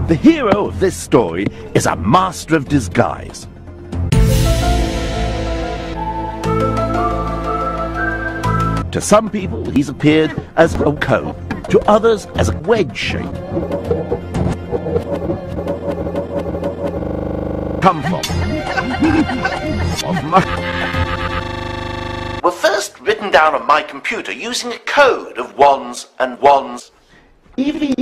The hero of this story is a master of disguise. To some people, he's appeared as a cone, to others as a wedge shape. Come from were first written down on my computer using a code of ones and ones. Even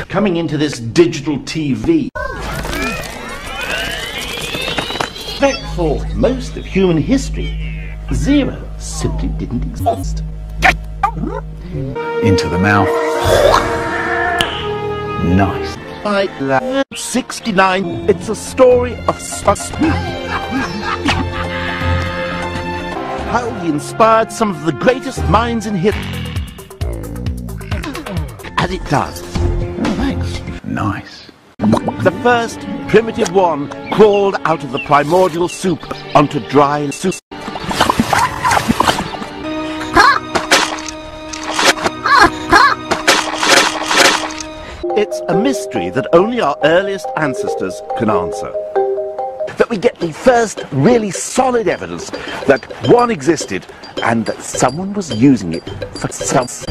coming into this digital TV. In fact, for most of human history, 0 simply didn't exist. Into the mouth. Nice. 69, it's a story of how he inspired some of the greatest minds in history. As it does. Oh, thanks. Nice. The first primitive one crawled out of the primordial soup onto dry soup. It's a mystery that only our earliest ancestors can answer. That we get the first really solid evidence that one existed and that someone was using it for self.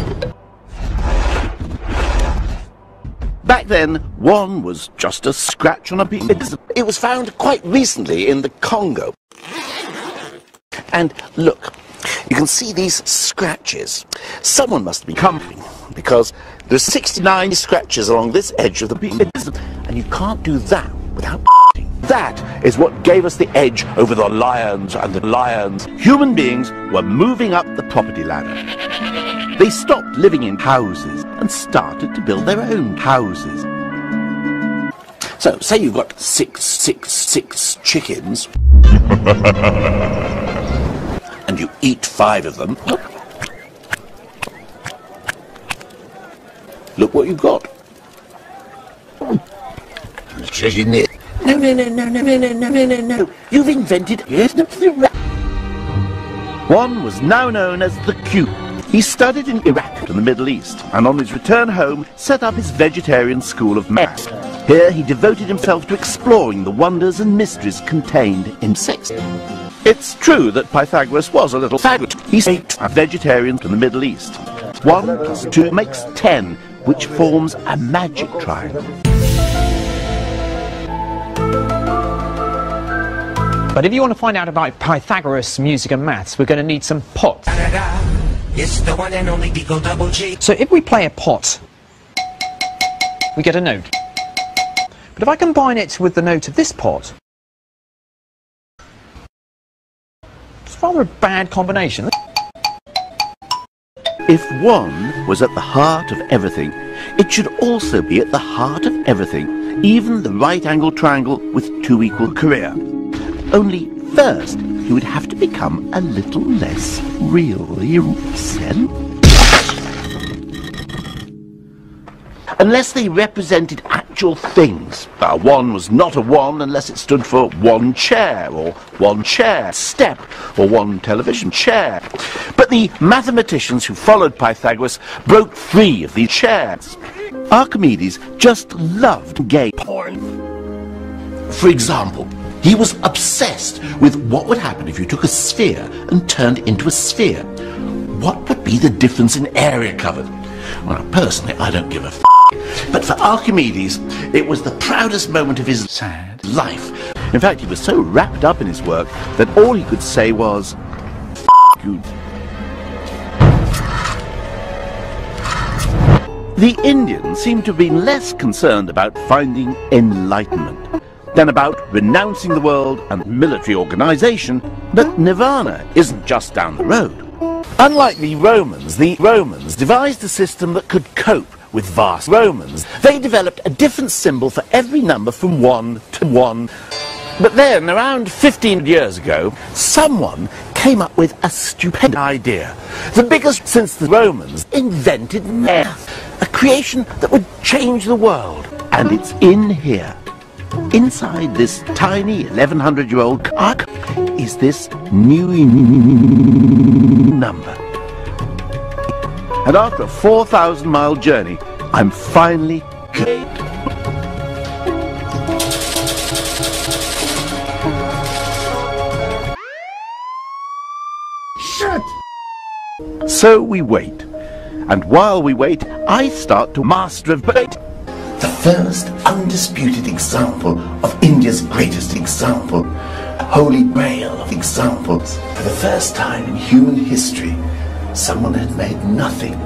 Back then, one was just a scratch on a piece. It was found quite recently in the Congo. And look, you can see these scratches. Someone must be coming, because there's 69 scratches along this edge of the piece, and you can't do that without. That is what gave us the edge over the lions and the lions. Human beings were moving up the property ladder. They stopped living in houses and started to build their own houses. So, say you've got six chickens, and you eat 5 of them. Look what you've got. No. You've invented it. One was now known as the Q. He studied in Iraq and the Middle East, and on his return home set up his vegetarian school of maths. Here he devoted himself to exploring the wonders and mysteries contained in sex. It's true that Pythagoras was a little faggot. He ate vegetarians in the Middle East. 1 plus 2 makes 10, which forms a magic triangle. But if you want to find out about Pythagoras, music and maths, we're going to need some pots. It's the one and only Dico Double G. So if we play a pot, we get a note. But if I combine it with the note of this pot, it's rather a bad combination. If 1 was at the heart of everything, it should also be at the heart of everything, even the right-angled triangle with 2 equal career. Only first, he would have to become a little less really recent. Unless they represented actual things. 1 was not a 1 unless it stood for 1 chair, or 1 chair step, or 1 television chair. But the mathematicians who followed Pythagoras broke free of these chairs. Archimedes just loved gay porn. For example, he was obsessed with what would happen if you took a sphere and turned it into a sphere. What would be the difference in area covered? Well, personally, I don't give a f***. But for Archimedes, it was the proudest moment of his sad life. In fact, he was so wrapped up in his work that all he could say was, "F*** you." The Indians seem to have been less concerned about finding enlightenment than about renouncing the world and military organization, but nirvana isn't just down the road. Unlike the Romans devised a system that could cope with vast Romans. They developed a different symbol for every number from 1 to 1. But then, around 15 years ago, someone came up with a stupid idea. The biggest since the Romans invented math, a creation that would change the world. And it's in here. Inside this tiny 1100-year-old ark is this new number. And after a 4,000-mile journey, I'm finally Shut! So we wait. And while we wait, I start to master of bait. The first undisputed example of India's greatest example, a holy grail of examples. For the first time in human history, someone had made nothing.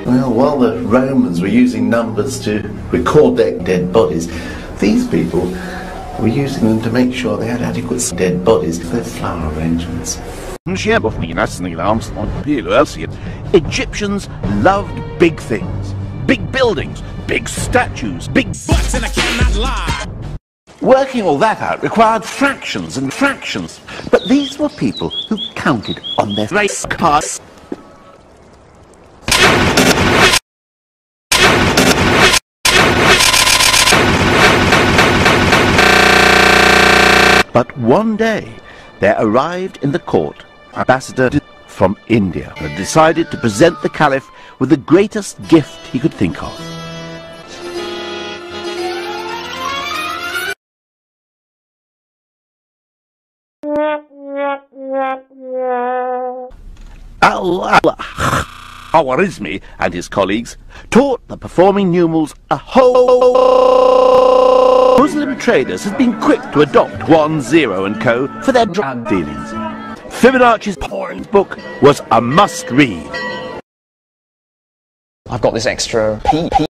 Well, while the Romans were using numbers to record their dead bodies, these people were using them to make sure they had adequate dead bodies for their flower arrangements. Egyptians loved big things, big buildings, big statues, big butts, and I cannot lie. Working all that out required fractions and fractions, but these were people who counted on their race cards. But one day, there arrived in the court an ambassador from India and decided to present the Caliph with the greatest gift he could think of. Al-Khwarizmi and his colleagues taught the performing numerals a whole. Muslim traders had been quick to adopt 1, 0 and co. for their drug dealings. Fibonacci's porn book was a must-read. I've got this extra P.